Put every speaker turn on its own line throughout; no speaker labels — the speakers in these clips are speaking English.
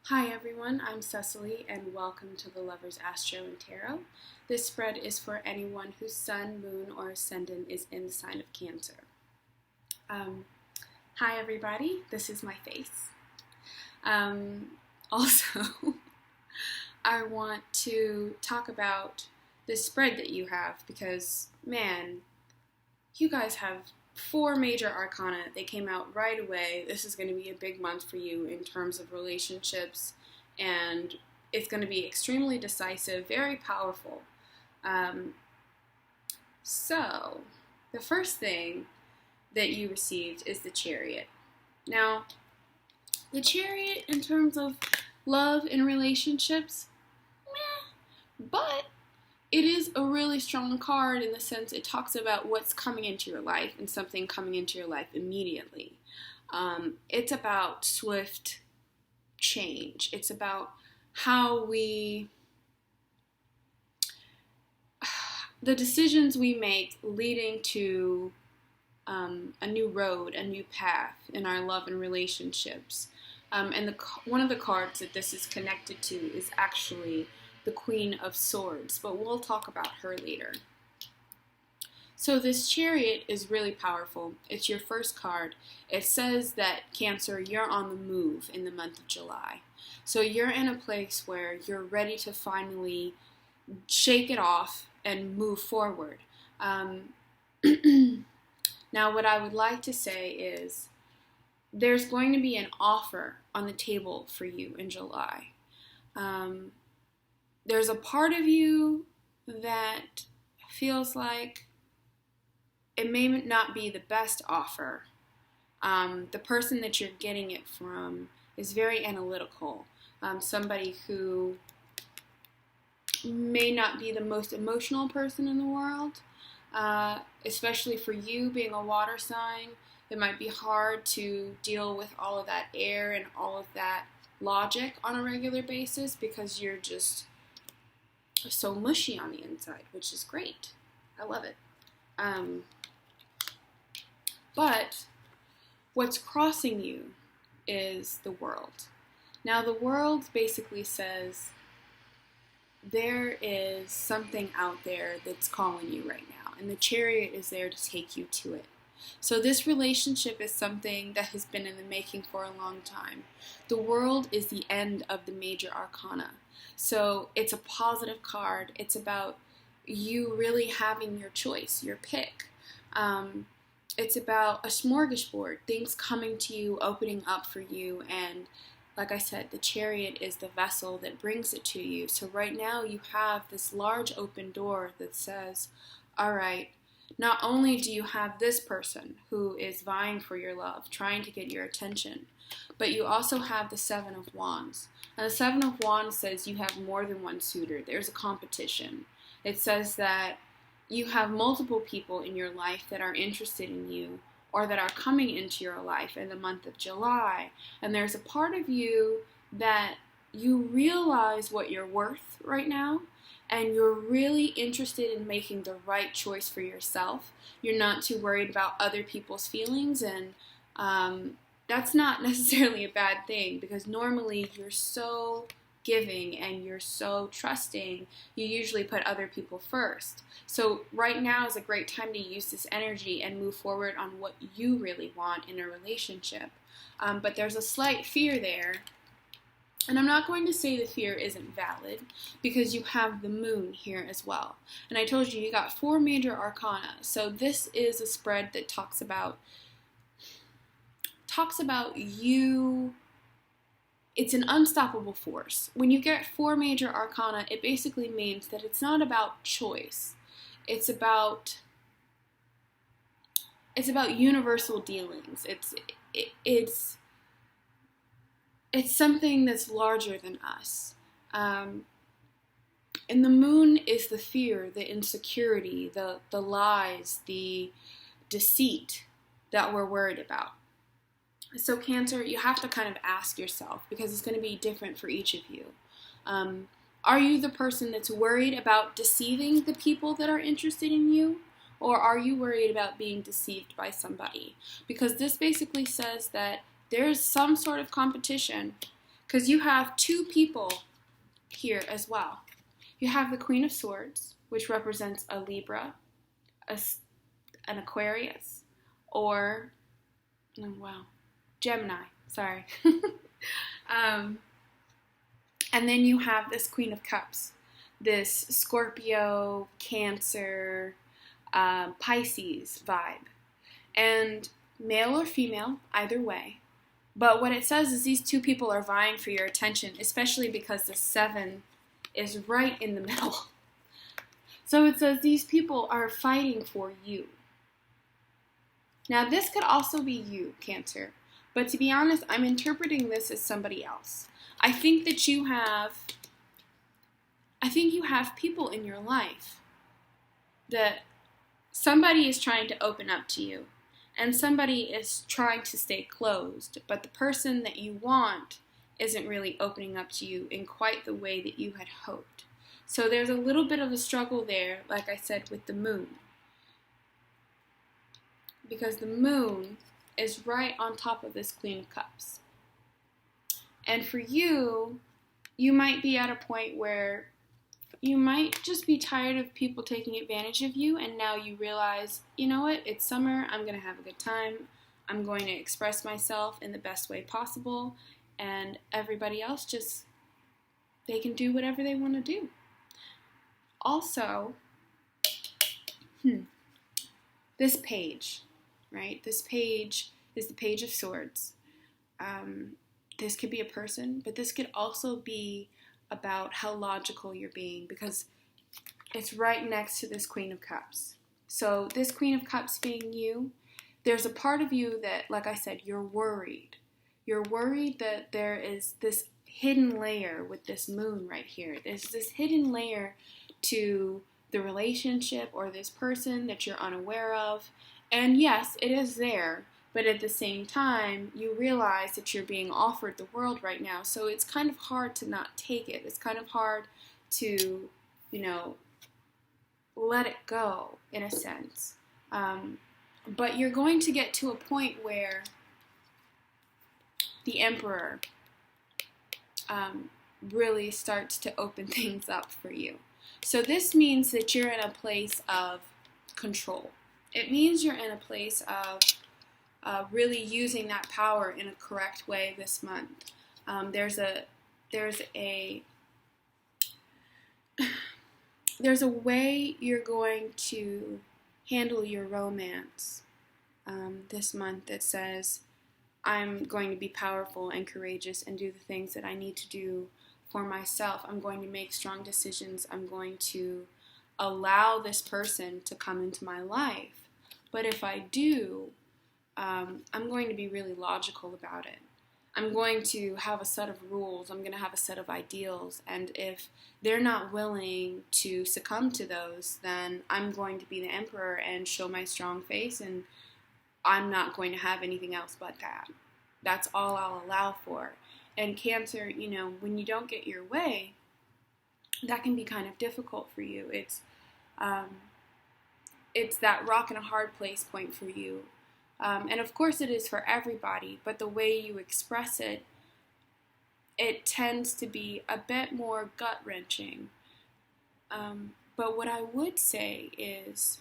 Hi everyone, I'm Cecily and welcome to the Lovers Astro and Tarot. This spread is for anyone whose sun, moon, or ascendant is in the sign of Cancer. Hi everybody, this is my face. Also, I want to talk about this spread that you have because, man, you guys have 4 major arcana. They came out right away. This is going to be a big month for you in terms of relationships, and it's going to be extremely decisive, very powerful. So, the first thing that you received is the Chariot. Now, the Chariot in terms of love and relationships, meh, but it is a really strong card in the sense it talks about what's coming into your life and something coming into your life immediately. It's about swift change. It's about how the decisions we make leading to a new road, a new path in our love and relationships. And one of the cards that this is connected to is actually the Queen of Swords, but we'll talk about her later. So this Chariot is really powerful. It's your first card. It says that Cancer, you're on the move in the month of July. So you're in a place where you're ready to finally shake it off and move forward. Now what I would like to say is there's going to be an offer on the table for you in July. There's a part of you that feels like it may not be the best offer. The person that you're getting it from is very analytical. Somebody who may not be the most emotional person in the world, especially for you being a water sign. It might be hard to deal with all of that air and all of that logic on a regular basis because you're just so mushy on the inside, which is great. I love it. But what's crossing you is the World. Now the World basically says there is something out there that's calling you right now, and the Chariot is there to take you to it. So this relationship is something that has been in the making for a long time. The World is the end of the major arcana. So it's a positive card. It's about you really having your choice, your pick. It's about a smorgasbord, things coming to you, opening up for you, and like I said, the Chariot is the vessel that brings it to you. So right now you have this large open door that says, all right, not only do you have this person who is vying for your love, trying to get your attention, but you also have the Seven of Wands. And the Seven of Wands says you have more than one suitor. There's a competition. It says that you have multiple people in your life that are interested in you or that are coming into your life in the month of July. And there's a part of you that you realize what you're worth right now, and you're really interested in making the right choice for yourself. You're not too worried about other people's feelings, and that's not necessarily a bad thing because normally you're so giving and you're so trusting, you usually put other people first. So right now is a great time to use this energy and move forward on what you really want in a relationship. But there's a slight fear there. And I'm not going to say the fear isn't valid because you have the moon here as well. And I told you, you got 4 major arcana. So this is a spread that talks about you. It's an unstoppable force. When you get 4 major arcana, it basically means that it's not about choice. It's about universal dealings. It's something that's larger than us. And the moon is the fear, the insecurity, the lies, the deceit that we're worried about. So Cancer, you have to kind of ask yourself, because it's going to be different for each of you. Are you the person that's worried about deceiving the people that are interested in you? Or are you worried about being deceived by somebody? Because this basically says that there's some sort of competition because you have two people here as well. You have the Queen of Swords, which represents a Libra, an Aquarius, or, Gemini, sorry. And then you have this Queen of Cups, this Scorpio, Cancer, Pisces vibe. And male or female, either way. But what it says is these two people are vying for your attention, especially because the 7 is right in the middle. So it says these people are fighting for you. Now this could also be you, Cancer. But to be honest, I'm interpreting this as somebody else. I think you have people in your life that somebody is trying to open up to you and somebody is trying to stay closed, but the person that you want isn't really opening up to you in quite the way that you had hoped. So there's a little bit of a struggle there, like I said, with the moon. Because the moon is right on top of this Queen of Cups. And for you, you might be at a point where you might just be tired of people taking advantage of you, and now you realize, you know what, it's summer, I'm going to have a good time, I'm going to express myself in the best way possible, and everybody else just, they can do whatever they want to do. Also, this page, right? This page is the Page of Swords. This could be a person, but this could also be about how logical you're being, because it's right next to this Queen of Cups. So this Queen of Cups being you, there's a part of you that, like I said, you're worried. You're worried that there is this hidden layer with this moon right here. There's this hidden layer to the relationship or this person that you're unaware of. And yes, it is there. But at the same time, you realize that you're being offered the world right now. So it's kind of hard to not take it. It's kind of hard to, let it go, in a sense. But you're going to get to a point where the Emperor really starts to open things up for you. So this means that you're in a place of control. It means you're in a place of really using that power in a correct way this month. There's a way you're going to handle your romance this month that says, I'm going to be powerful and courageous and do the things that I need to do for myself. I'm going to make strong decisions. I'm going to allow this person to come into my life. But if I do, I'm going to be really logical about it. I'm going to have a set of rules. I'm going to have a set of ideals. And if they're not willing to succumb to those, then I'm going to be the Emperor and show my strong face, and I'm not going to have anything else but that. That's all I'll allow for. And Cancer, when you don't get your way, that can be kind of difficult for you. It's that rock and a hard place point for you. And of course it is for everybody, but the way you express it, it tends to be a bit more gut-wrenching. But what I would say is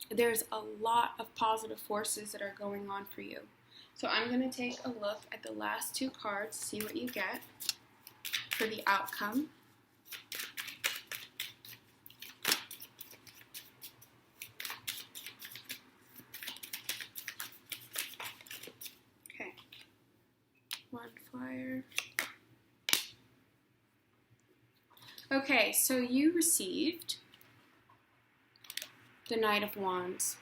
there's a lot of positive forces that are going on for you. So I'm going to take a look at the last 2 cards, see what you get for the outcome. Fire. Okay, so you received the Knight of Wands,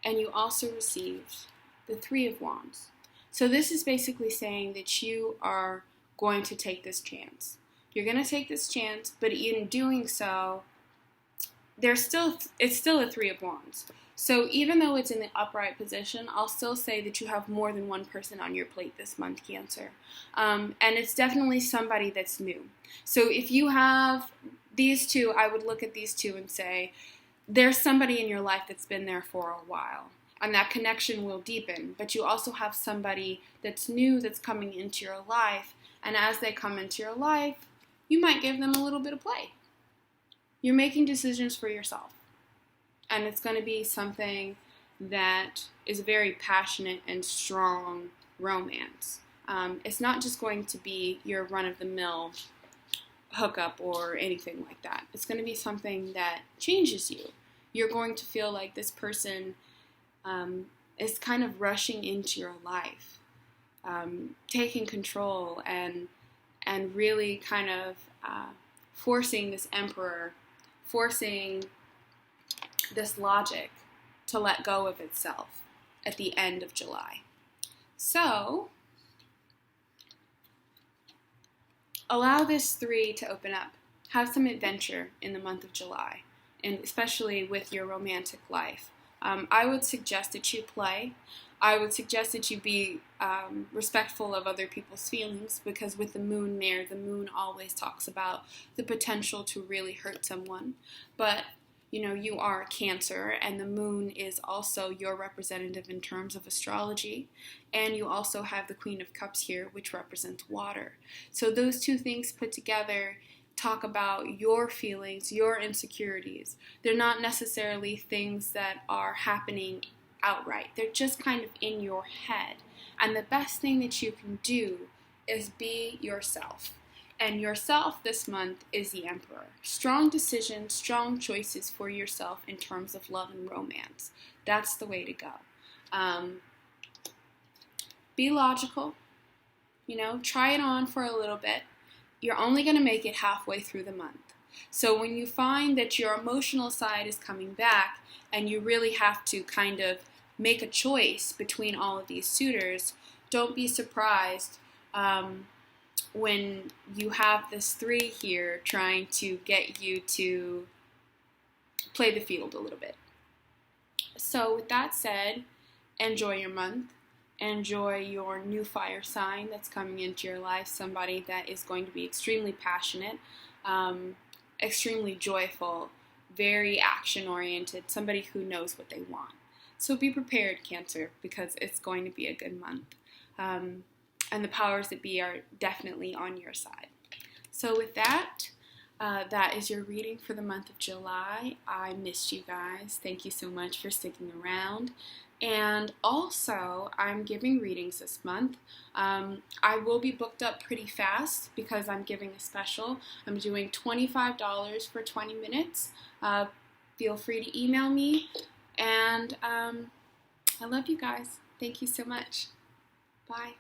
and you also received the 3 of Wands. So this is basically saying that you are going to take this chance. You're going to take this chance, but in doing so, it's still a 3 of Wands. So even though it's in the upright position, I'll still say that you have more than one person on your plate this month, Cancer. And it's definitely somebody that's new. So if you have these 2, I would look at these 2 and say, there's somebody in your life that's been there for a while. and that connection will deepen. But you also have somebody that's new that's coming into your life, and as they come into your life, you might give them a little bit of play. You're making decisions for yourself, and it's going to be something that is very passionate and strong romance. It's not just going to be your run-of-the-mill hookup or anything like that. It's going to be something that changes you. You're going to feel like this person is kind of rushing into your life, taking control and really kind of forcing this emperor, forcing this logic to let go of itself at the end of July. So, allow this 3 to open up. Have some adventure in the month of July, and especially with your romantic life. I would suggest that you play. I would suggest that you be respectful of other people's feelings, because with the moon there, the moon always talks about the potential to really hurt someone. But, you know, you are a Cancer, and the moon is also your representative in terms of astrology. And you also have the Queen of Cups here, which represents water. So those two things put together talk about your feelings, your insecurities. They're not necessarily things that are happening outright. They're just kind of in your head. And the best thing that you can do is be yourself. And yourself this month is the Emperor. Strong decisions, strong choices for yourself in terms of love and romance. That's the way to go. Be logical. You know, try it on for a little bit. You're only going to make it halfway through the month. So when you find that your emotional side is coming back and you really have to kind of make a choice between all of these suitors, don't be surprised when you have this 3 here trying to get you to play the field a little bit. So with that said, enjoy your month. Enjoy your new fire sign that's coming into your life, somebody that is going to be extremely passionate, extremely joyful, very action-oriented, somebody who knows what they want. So be prepared, Cancer, because it's going to be a good month. And the powers that be are definitely on your side. So with that, that is your reading for the month of July. I missed you guys. Thank you so much for sticking around. And also, I'm giving readings this month. I will be booked up pretty fast because I'm giving a special. I'm doing $25 for 20 minutes. Feel free to email me. And I love you guys. Thank you so much. Bye.